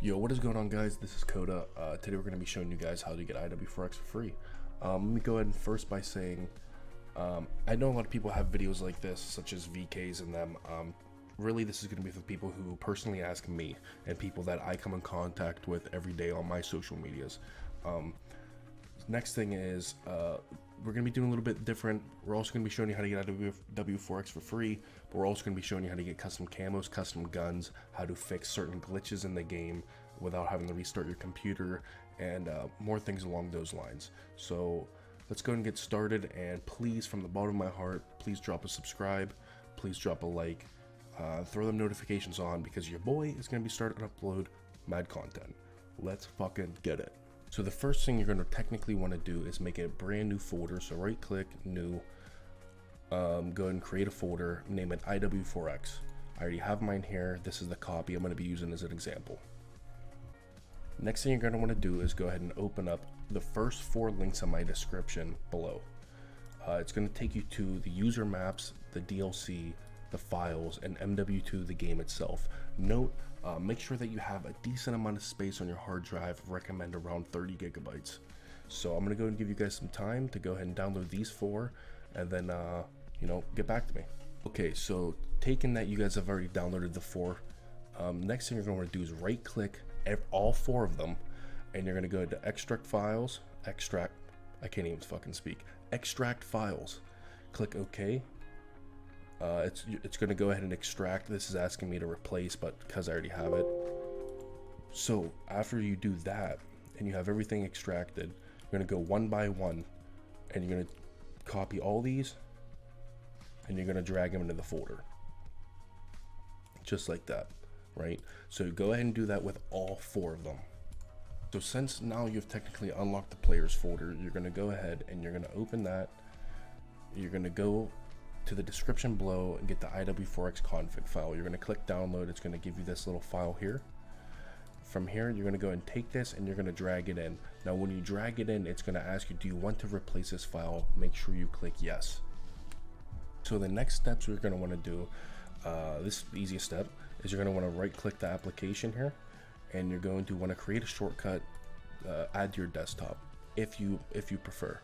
Yo, what is going on, guys? This is Coda. Today we're going to be showing you guys how to get IW4X for free. Let me go ahead and first by saying, I know a lot of people have videos like this, such as VKs and them. Really, this is going to be for people who personally ask me and people that I come in contact with every day on my social medias. Next thing is, we're going to be doing a little bit different. We're also going to be showing you how to get IW4X for free, but we're also going to be showing you how to get custom camos, custom guns, how to fix certain glitches in the game without having to restart your computer, and more things along those lines. So let's go and get started, and please, from the bottom of my heart, please drop a subscribe, please drop a like, throw them notifications on, because your boy is going to be starting to upload mad content. Let's fucking get it. So the first thing you're going to technically want to do is make a brand new folder. So right click, new, go ahead and create a folder, name it IW4X. I already have mine here. This is the copy I'm going to be using as an example. Next thing you're going to want to do is go ahead and open up the first 4 links in my description below. It's going to take you to the user maps, the DLC, the files, and MW2, the game itself. Note, make sure that you have a decent amount of space on your hard drive. Recommend around 30 gigabytes. So I'm going to go and give you guys some time to go ahead and download these 4 and then get back to me. Okay, so taking that you guys have already downloaded the 4, next thing you're going to want to do is right click all 4 of them, and you're going to go to extract files, extract files, click OK. It's going to go ahead and extract. This is asking me to replace, but because I already have it. So after you do that and you have everything extracted, you're going to go one by one, and you're going to copy all these, and you're going to drag them into the folder just like that, right? So go ahead and do that with all 4 of them. So since now you've technically unlocked the players folder, you're going to go ahead and you're going to open that. You're going to go to the description below and get the IW4X config file. You're going to click download. It's going to give you this little file here. From here, you're going to go and take this and you're going to drag it in. Now when you drag it in, it's going to ask you, do you want to replace this file? Make sure you click yes. So the next steps we're going to want to do, this easiest step is you're going to want to right click the application here, and you're going to want to create a shortcut, add to your desktop if you prefer.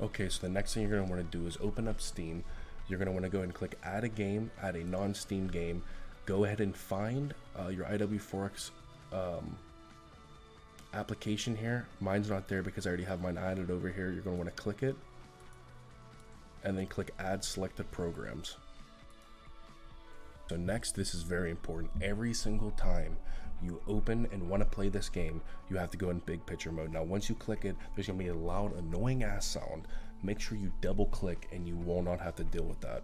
Okay, so the next thing you're going to want to do is open up Steam. You're going to want to go and click add a game, add a non-Steam game. Go ahead and find your IW4X application here. Mine's not there because I already have mine added over here. You're going to want to click it and then click add selected programs. So next, this is very important. Every single time you open and want to play this game, you have to go in big picture mode. Now once you click it, there's going to be a loud annoying ass sound. Make sure you double click and you will not have to deal with that.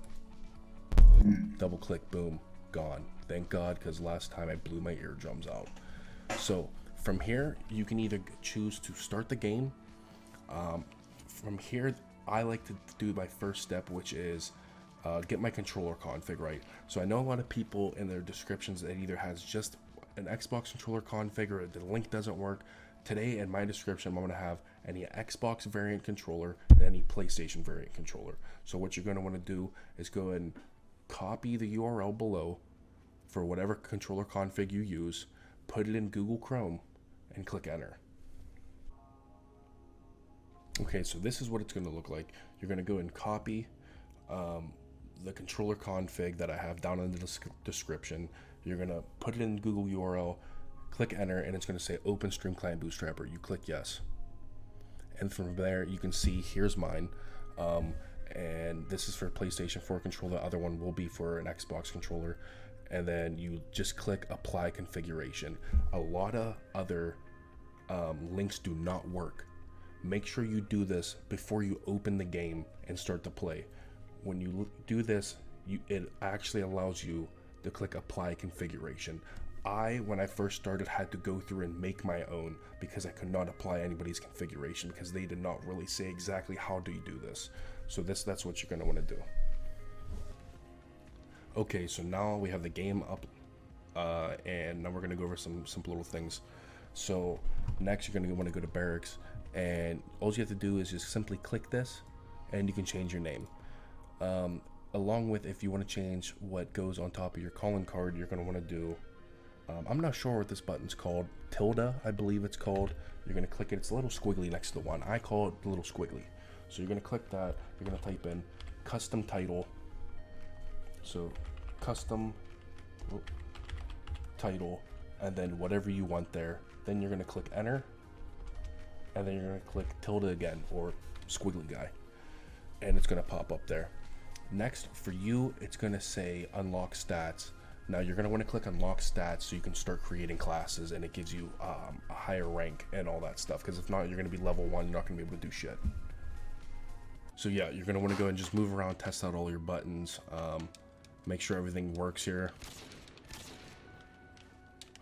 Double click, boom, gone. Thank God, because last time I blew my eardrums out. So from here, you can either choose to start the game. From here, I like to do my first step, which is get my controller config right. So I know a lot of people in their descriptions that either has just an Xbox controller config or the link doesn't work. Today in my description, I'm going to have any Xbox variant controller and any PlayStation variant controller. So what you're going to want to do is go and copy the URL below for whatever controller config you use, put it in Google Chrome, and click enter. Okay, so this is what it's going to look like. You're going to go and copy the controller config that I have down in the description. You're going to put it in Google URL, click enter, and it's going to say open Stream Client Bootstrapper. You click yes. And from there, you can see here's mine. And this is for PlayStation 4 controller. The other one will be for an Xbox controller. And then you just click apply configuration. A lot of other links do not work. Make sure you do this before you open the game and start to play. When you do this, it actually allows you to click apply configuration. When I first started, had to go through and make my own because I could not apply anybody's configuration because they did not really say exactly how do you do this. So that's what you're going to want to do. Okay, so now we have the game up, and now we're going to go over some simple little things. So next you're going to want to go to barracks, and all you have to do is just simply click this and you can change your name. along with, if you want to change what goes on top of your calling card, you're going to want to do, I'm not sure what this button's called, tilde, I believe it's called. You're going to click it, it's a little squiggly next to the one. I call it the little squiggly. So you're going to click that, you're going to type in custom title. So custom title, and then whatever you want there. Then you're going to click enter, and then you're going to click tilde again, or squiggly guy, and it's going to pop up there. Next, for you, it's going to say unlock stats. Now you're going to want to click unlock stats so you can start creating classes, and it gives you a higher rank and all that stuff, because if not, you're going to be level 1, you're not going to be able to do shit. So yeah, you're going to want to go and just move around, test out all your buttons, make sure everything works here.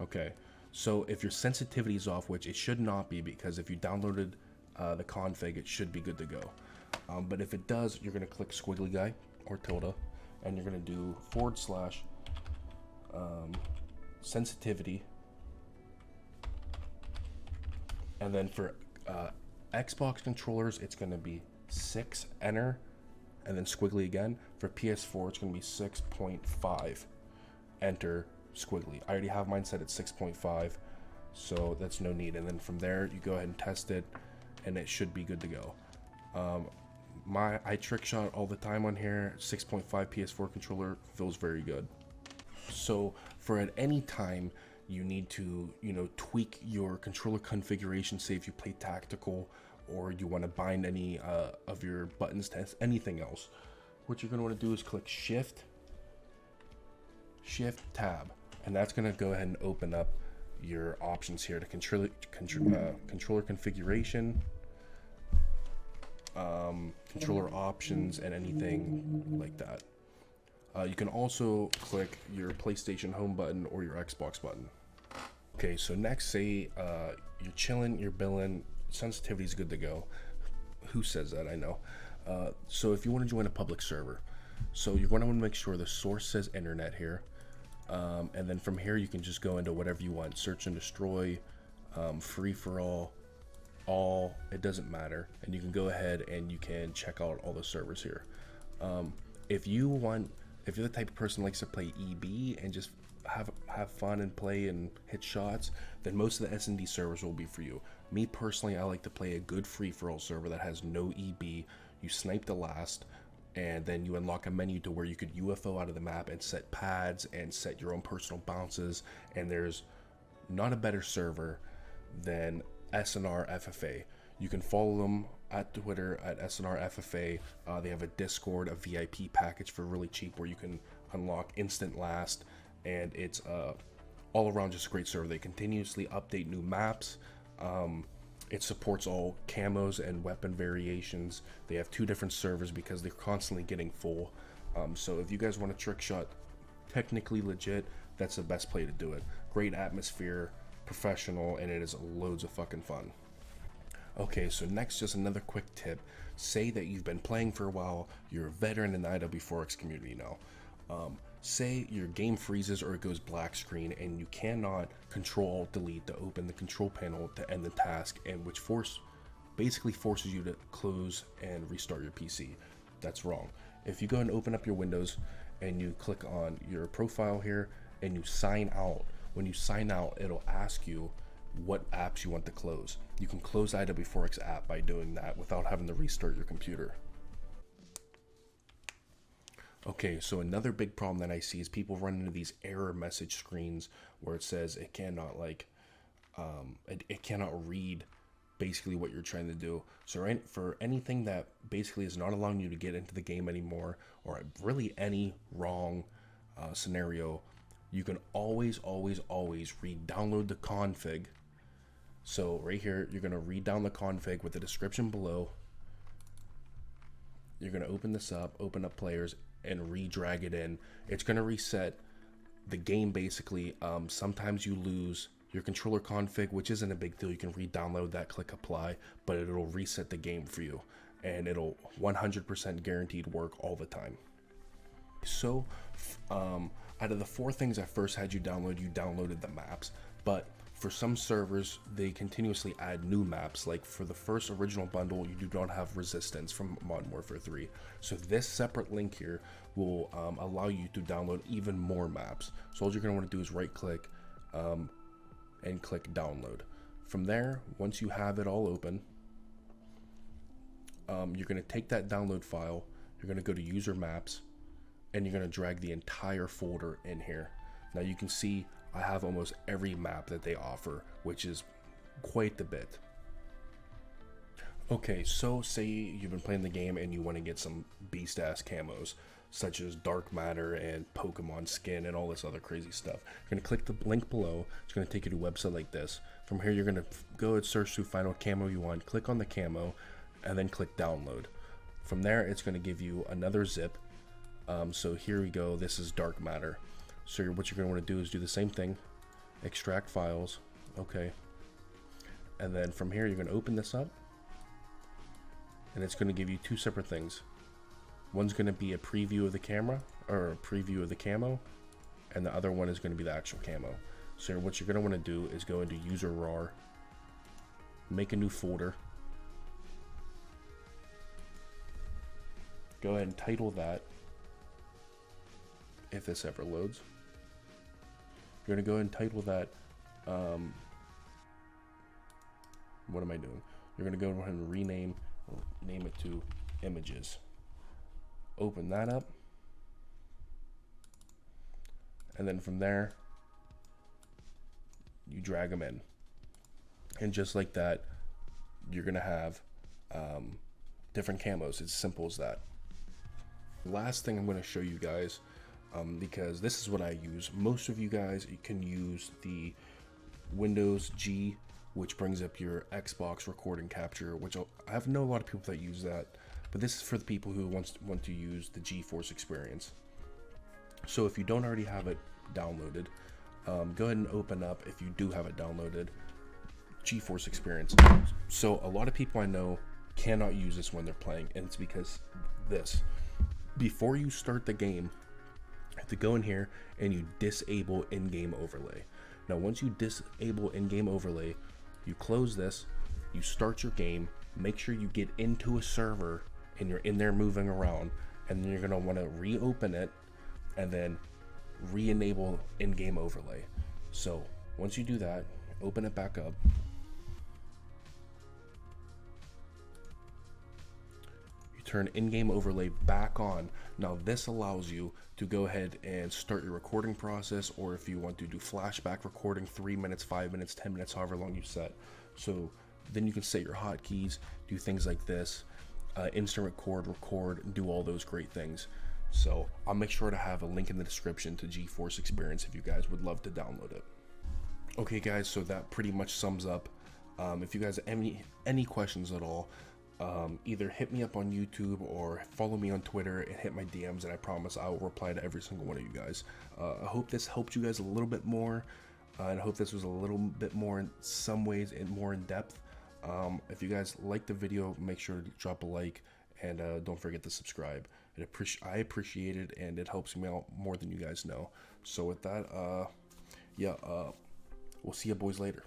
Okay, so if your sensitivity is off, which it should not be, because if you downloaded the config, it should be good to go. But if it does, you're going to click squiggly guy or tilde, and you're going to do / sensitivity, and then for Xbox controllers, it's going to be 6, enter, and then squiggly again. For PS4, it's going to be 6.5, enter, squiggly. I already have mine set at 6.5, so that's no need. And then from there, you go ahead and test it, and it should be good to go. I trick shot all the time on here. 6.5 PS4 controller feels very good. So for at any time you need to, tweak your controller configuration, say if you play tactical, or you want to bind any of your buttons to anything else, what you're going to want to do is click shift tab, and that's going to go ahead and open up your options here to controller configuration, controller options, and anything like that. You can also click your PlayStation home button or your Xbox button. Okay, so next, say you're chilling, you're billing, sensitivity is good to go. Who says that? I know. So if you want to join a public server, so you're going to want to make sure the source says internet here, and then from here you can just go into whatever you want, search and destroy, free for all, it doesn't matter, and you can go ahead and you can check out all the servers here. If you're the type of person who likes to play EB and just have fun and play and hit shots, then most of the S&D servers will be for you. Me personally, I like to play a good free-for-all server that has no EB. You snipe the last, and then you unlock a menu to where you could UFO out of the map and set pads and set your own personal bounces, and there's not a better server than SNR FFA. You can follow them at Twitter at SNR FFA. They have a Discord, a VIP package for really cheap where you can unlock instant last, and it's all around just a great server. They continuously update new maps. It supports all camos and weapon variations. They have 2 different servers because they're constantly getting full. So if you guys want a trick shot technically legit, that's the best play to do it. Great atmosphere, professional, and it is loads of fucking fun. Okay, so next, just another quick tip. Say that you've been playing for a while, you're a veteran in the IW4X community now. Say your game freezes or it goes black screen and you cannot Control-Alt-Delete to open the control panel to end the task, and which basically forces you to close and restart your PC. That's wrong. If you go and open up your Windows and you click on your profile here and you sign out, when you sign out, it'll ask you what apps you want to close. You can close the IW4X app by doing that without having to restart your computer. Okay, so another big problem that I see is people run into these error message screens where it says it cannot it cannot read basically what you're trying to do. So for anything that basically is not allowing you to get into the game anymore, or really any wrong scenario, you can always re-download the config. So right here, you're going to re-down the config with the description below. You're going to open this up, open up players, and re-drag it in. It's going to reset the game basically. Sometimes you lose your controller config, which isn't a big deal. You can re-download that, click apply, but it'll reset the game for you, and it'll 100% guaranteed work all the time. So out of the 4 things I first had you download, you downloaded the maps, but for some servers, they continuously add new maps. Like for the first original bundle, you do not have resistance from Modern Warfare 3. So this separate link here will allow you to download even more maps. So all you're going to want to do is right click and click download. From there, once you have it all open, you're going to take that download file, you're going to go to user maps, and you're going to drag the entire folder in here. Now you can see I have almost every map that they offer, which is quite the bit. Okay, so say you've been playing the game and you want to get some beast ass camos such as dark matter and Pokemon skin and all this other crazy stuff. You're going to click the link below. It's going to take you to a website like this. From here you're going to go and search through find what camo you want, click on the camo, and then click download. From there it's going to give you another zip. So here we go, this is dark matter. So what you're going to want to do is do the same thing, extract files, okay, and then from here you're going to open this up, and it's going to give you two separate things. One's going to be a preview of the camera, or a preview of the camo, and the other one is going to be the actual camo. So what you're going to want to do is go into user RAR, make a new folder, go ahead and title that, if this ever loads. You're going to go ahead and title that, what am I doing? You're going to go ahead and name it to images. Open that up. And then from there, you drag them in. And just like that, you're going to have different camos. It's simple as that. Last thing I'm going to show you guys, because this is what I use. Most of you guys, you can use the Windows G, which brings up your Xbox record and capture, which I know a lot of people that use that, but this is for the people who want to use the GeForce experience. So if you don't already have it downloaded, go ahead and open up, if you do have it downloaded, GeForce experience. So a lot of people I know cannot use this when they're playing, and it's because this. Before you start the game, you have to go in here and you disable in-game overlay. Now once you disable in-game overlay, you close this, you start your game, make sure you get into a server and you're in there moving around, and then you're going to want to reopen it and then re-enable in-game overlay. So once you do that, open it back up. Turn in-game overlay back on. Now this allows you to go ahead and start your recording process, or if you want to do flashback recording, 3 minutes, 5 minutes, 10 minutes, however long you set. So then you can set your hotkeys, do things like this, instant record, do all those great things. So I'll make sure to have a link in the description to GeForce Experience if you guys would love to download it. Okay guys, so that pretty much sums up. If you guys have any questions at all, either hit me up on YouTube or follow me on Twitter and hit my DMs, and I promise I will reply to every single one of you guys. I hope this helped you guys a little bit more, and I hope this was a little bit more in some ways and more in depth. If you guys like the video, make sure to drop a like, and don't forget to subscribe. I appreciate it, and it helps me out more than you guys know. So with that, yeah, we'll see you boys later.